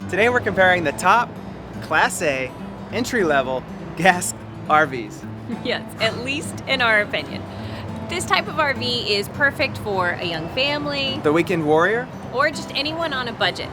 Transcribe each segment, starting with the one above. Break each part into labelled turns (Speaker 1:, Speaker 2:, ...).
Speaker 1: Today we're comparing the top Class A entry-level gas RVs.
Speaker 2: Yes, at least in our opinion. This type of RV is perfect for a young family,
Speaker 1: The weekend warrior.
Speaker 2: or just anyone on a budget.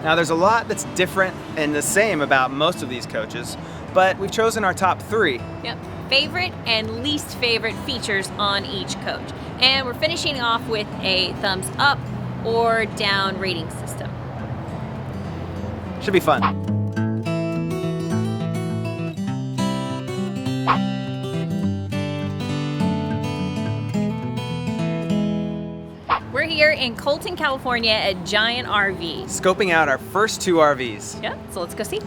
Speaker 1: Now there's a lot that's different and the same about most of these coaches, but we've chosen our top 3.
Speaker 2: Yep. Favorite and least favorite features on each coach. And we're finishing off with a thumbs up or down rating system.
Speaker 1: Should be fun.
Speaker 2: We're here in Colton, California at Giant RV.
Speaker 1: Scoping out our first 2 RVs.
Speaker 2: Yeah, so let's go see.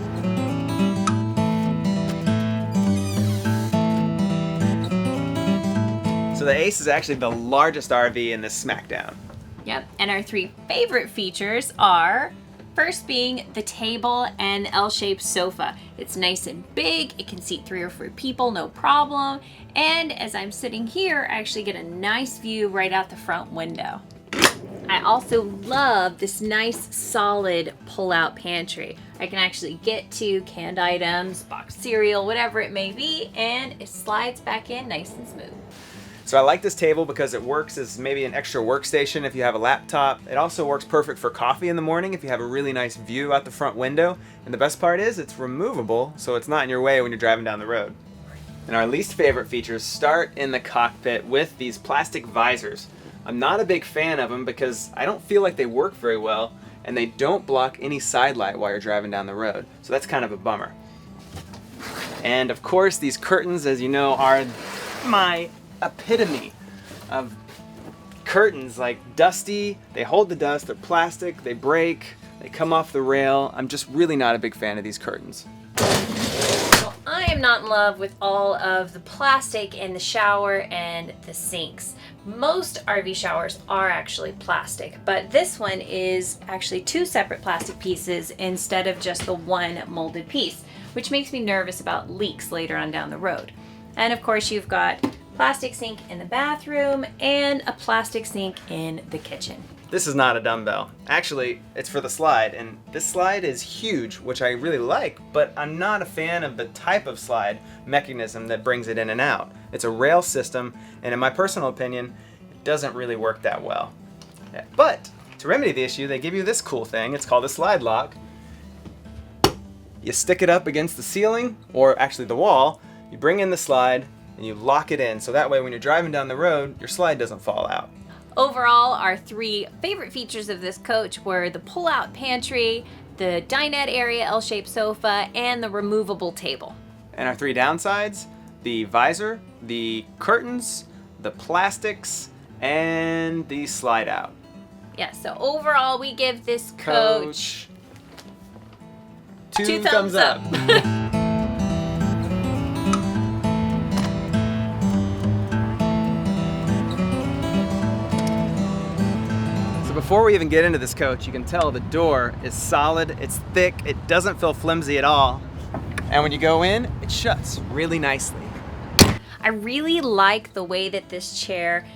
Speaker 1: So the Ace is actually the largest RV in this Smackdown.
Speaker 2: Yep, and our 3 favorite features are, first being the table and L-shaped sofa. It's nice and big, it can seat 3 or 4 people, no problem. And as I'm sitting here, I actually get a nice view right out the front window. I also love this nice solid pull-out pantry. I can actually get to canned items, boxed cereal, whatever it may be, and it slides back in nice and smooth.
Speaker 1: So I like this table because it works as maybe an extra workstation if you have a laptop. It also works perfect for coffee in the morning if you have a really nice view out the front window. And the best part is it's removable, so it's not in your way when you're driving down the road. And our least favorite features start in the cockpit with these plastic visors. I'm not a big fan of them because I don't feel like they work very well and they don't block any side light while you're driving down the road. So that's kind of a bummer. And of course these curtains, as you know, are my epitome of curtains. Like dusty, they hold the dust, they're plastic, they break, they come off the rail. I'm just really not a big fan of these curtains.
Speaker 2: Well, I am not in love with all of the plastic in the shower and the sinks. Most RV showers are actually plastic, but this one is actually 2 separate plastic pieces instead of just the one molded piece, which makes me nervous about leaks later on down the road. And of course you've got plastic sink in the bathroom and a plastic sink in the kitchen.
Speaker 1: This is not a dumbbell. Actually, it's for the slide, and this slide is huge, which I really like, but I'm not a fan of the type of slide mechanism that brings it in and out. It's a rail system, and in my personal opinion, it doesn't really work that well. But to remedy the issue, they give you this cool thing. It's called a slide lock. You stick it up against the ceiling, or actually the wall, you bring in the slide, and you lock it in, so that way when you're driving down the road, your slide doesn't fall out.
Speaker 2: Overall, our 3 favorite features of this coach were the pull-out pantry, the dinette area L-shaped sofa, and the removable table.
Speaker 1: And our 3 downsides, the visor, the curtains, the plastics, and the slide out.
Speaker 2: Yeah, so overall we give this coach
Speaker 1: 2 thumbs up. Before we even get into this coach, you can tell the door is solid, it's thick, it doesn't feel flimsy at all. And when you go in, it shuts really nicely.
Speaker 2: I really like the way that this chair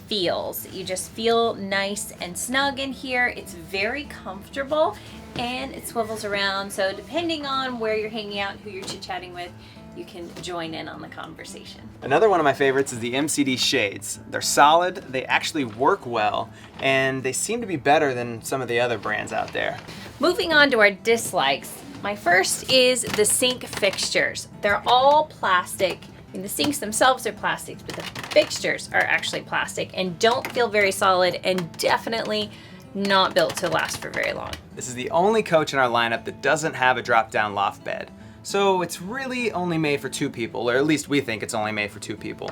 Speaker 2: feels. You just feel nice and snug in here. It's very comfortable and it swivels around. So depending on where you're hanging out, who you're chit-chatting with, you can join in on the conversation.
Speaker 1: Another one of my favorites is the MCD shades. They're solid, they actually work well, and they seem to be better than some of the other brands out there.
Speaker 2: Moving on to our dislikes. My first is the sink fixtures. They're all plastic. And the sinks themselves are plastic, but the fixtures are actually plastic and don't feel very solid and definitely not built to last for very long.
Speaker 1: This is the only coach in our lineup that doesn't have a drop-down loft bed. So it's really only made for 2 people, or at least we think it's only made for 2 people.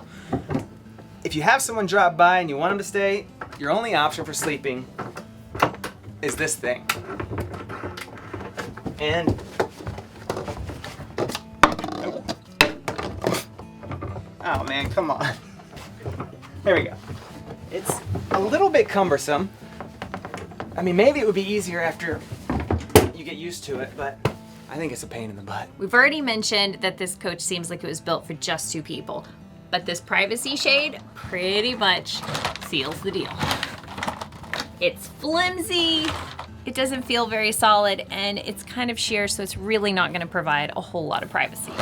Speaker 1: If you have someone drop by and you want them to stay, your only option for sleeping is this thing. And oh man, come on. There we go. It's a little bit cumbersome. I mean, maybe it would be easier after you get used to it, but I think it's a pain in the butt.
Speaker 2: We've already mentioned that this coach seems like it was built for just 2 people, but this privacy shade pretty much seals the deal. It's flimsy, It doesn't feel very solid, and it's kind of sheer, so it's really not going to provide a whole lot of privacy.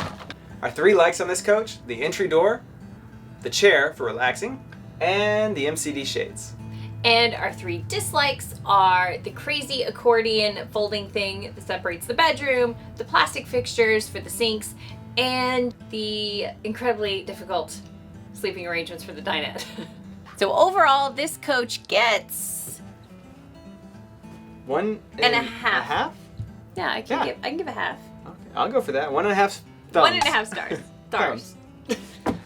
Speaker 1: Our 3 likes on this coach: the entry door, the chair for relaxing, and the MCD shades.
Speaker 2: And our 3 dislikes are the crazy accordion folding thing that separates the bedroom, the plastic fixtures for the sinks, and the incredibly difficult sleeping arrangements for the dinette. So overall, this coach gets
Speaker 1: 1.5.
Speaker 2: A half. Yeah, I can give a half.
Speaker 1: Okay, I'll go for that. 1.5 thumbs.
Speaker 2: 1.5 stars. Stars.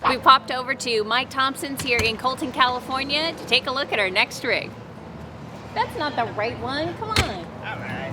Speaker 2: We popped over to Mike Thompson's here in Colton, California to take a look at our next rig. That's not the right one. Come on.
Speaker 1: All right.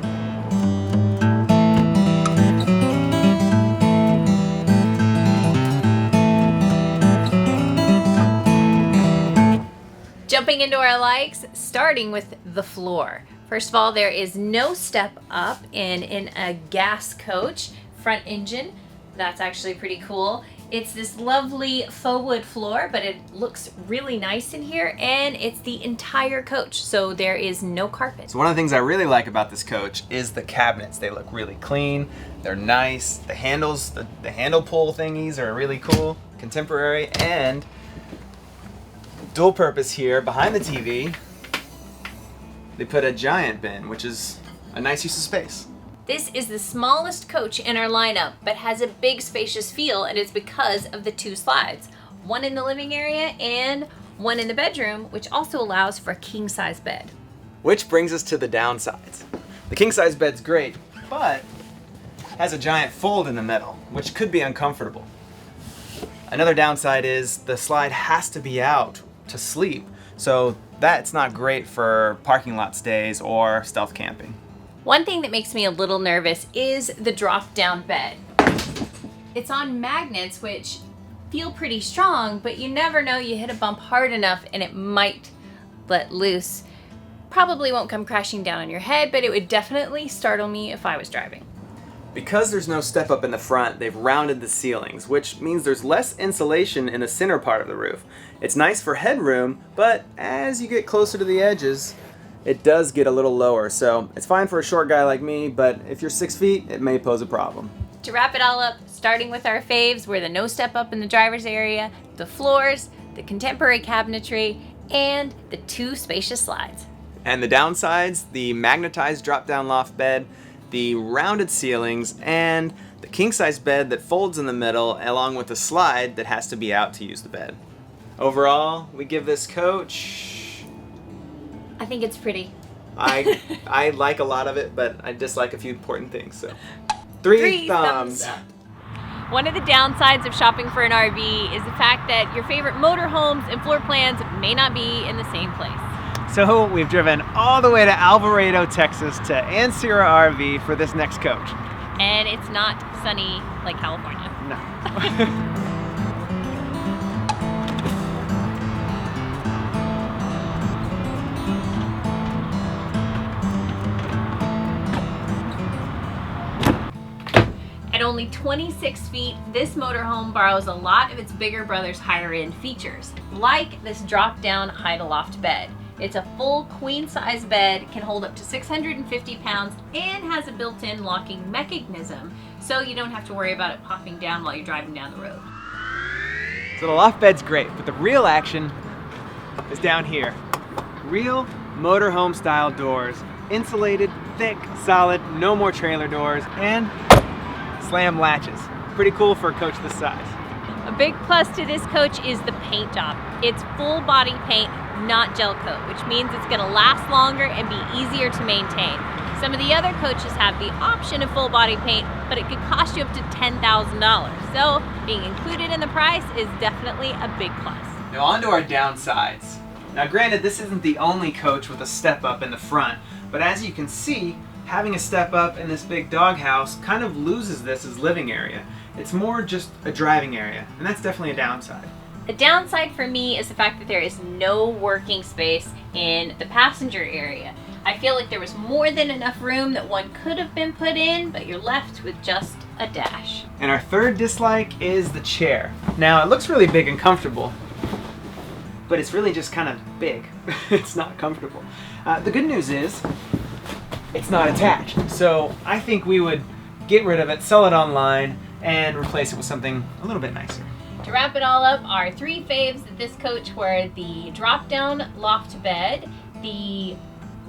Speaker 2: Jumping into our likes, starting with the floor. First of all, there is no step up in a gas coach, front engine. That's actually pretty cool. It's this lovely faux wood floor, but it looks really nice in here, and it's the entire coach, so there is no carpet.
Speaker 1: So one of the things I really like about this coach is the cabinets. They look really clean, they're nice, the handles, the handle pull thingies are really cool, contemporary, and dual purpose here behind the TV. They put a giant bin, which is a nice use of space.
Speaker 2: This is the smallest coach in our lineup, but has a big spacious feel, and it's because of the 2 slides. One in the living area and one in the bedroom, which also allows for a king-size bed.
Speaker 1: Which brings us to the downsides. The king-size bed's great, but has a giant fold in the middle, which could be uncomfortable. Another downside is the slide has to be out to sleep, so that's not great for parking lot stays or stealth camping.
Speaker 2: One thing that makes me a little nervous is the drop-down bed. It's on magnets, which feel pretty strong, but you never know, you hit a bump hard enough and it might let loose. Probably won't come crashing down on your head, but it would definitely startle me if I was driving.
Speaker 1: Because there's no step up in the front, they've rounded the ceilings, which means there's less insulation in the center part of the roof. It's nice for headroom, but as you get closer to the edges, it does get a little lower, so it's fine for a short guy like me, but if you're 6 feet, it may pose a problem.
Speaker 2: To wrap it all up, starting with our faves, were the no step up in the driver's area, the floors, the contemporary cabinetry, and the 2 spacious slides.
Speaker 1: And the downsides, the magnetized drop-down loft bed, the rounded ceilings, and the king-size bed that folds in the middle, along with a slide that has to be out to use the bed. Overall, we give this coach...
Speaker 2: I think it's pretty.
Speaker 1: I like a lot of it, but I dislike a few important things, so... 3 thumbs.
Speaker 2: One of the downsides of shopping for an RV is the fact that your favorite motorhomes and floor plans may not be in the same place.
Speaker 3: So we've driven all the way to Alvarado, Texas to Ancira RV for this next coach.
Speaker 2: And it's not sunny like California.
Speaker 3: No.
Speaker 2: At only 26 feet, this motorhome borrows a lot of its bigger brother's higher-end features, like this drop-down hide-aloft bed. It's a full queen-size bed, can hold up to 650 pounds, and has a built-in locking mechanism, so you don't have to worry about it popping down while you're driving down the road.
Speaker 3: So the loft bed's great, but the real action is down here. Real motorhome style doors, insulated, thick, solid, no more trailer doors, and slam latches. Pretty cool for a coach this size.
Speaker 2: A big plus to this coach is the paint job. It's full body paint, not gel coat, which means it's gonna last longer and be easier to maintain. Some of the other coaches have the option of full body paint, but it could cost you up to $10,000. So being included in the price is definitely a big plus.
Speaker 1: Now on to our downsides. Now granted, this isn't the only coach with a step up in the front, but as you can see, having a step up in this big doghouse kind of loses this as living area. It's more just a driving area, and that's definitely a downside.
Speaker 2: A downside for me is the fact that there is no working space in the passenger area. I feel like there was more than enough room that one could have been put in, but you're left with just a dash.
Speaker 1: And our third dislike is the chair. Now it looks really big and comfortable, but it's really just kind of big. It's not comfortable. The good news is
Speaker 3: it's not attached. So I think we would get rid of it, sell it online, and replace it with something a little bit nicer.
Speaker 2: To wrap it all up, our 3 faves of this coach were the drop-down loft bed, the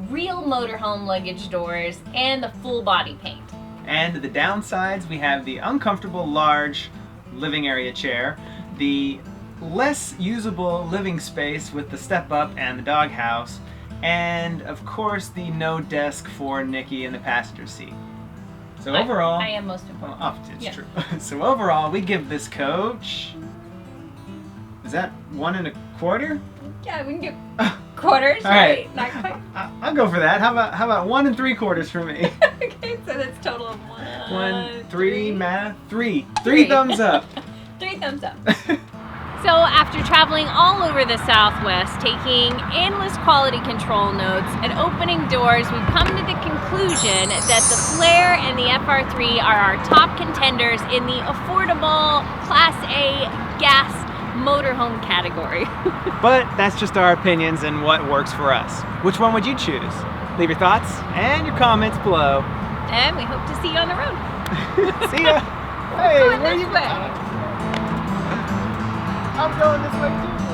Speaker 2: real motorhome luggage doors, and the full body paint.
Speaker 3: And the downsides, we have the uncomfortable large living area chair, the less usable living space with the step up and the doghouse, and of course the no desk for Nikki in the passenger seat. So overall,
Speaker 2: I am most important.
Speaker 3: Well, it's true. So overall, we give this coach, is that 1 1/4?
Speaker 2: Yeah, we can get quarters,
Speaker 3: All right.
Speaker 2: Not quite.
Speaker 3: I'll go for that. How about 1 3/4 for me?
Speaker 2: Okay, so that's total of 1,
Speaker 3: 1, 3, math, 3. 3
Speaker 2: Three.
Speaker 3: thumbs up.
Speaker 2: 3 thumbs up. So after traveling all over the Southwest, taking endless quality control notes and opening doors, we've come to the conclusion that the Flair and the FR3 are our top contenders in the affordable Class A gas motorhome category.
Speaker 3: But that's just our opinions and what works for us. Which one would you choose? Leave your thoughts and your comments below.
Speaker 2: And we hope to see you on the road.
Speaker 3: See ya! Hey,
Speaker 2: Going
Speaker 3: where
Speaker 2: this
Speaker 3: you
Speaker 2: way.
Speaker 3: I'm going this way too.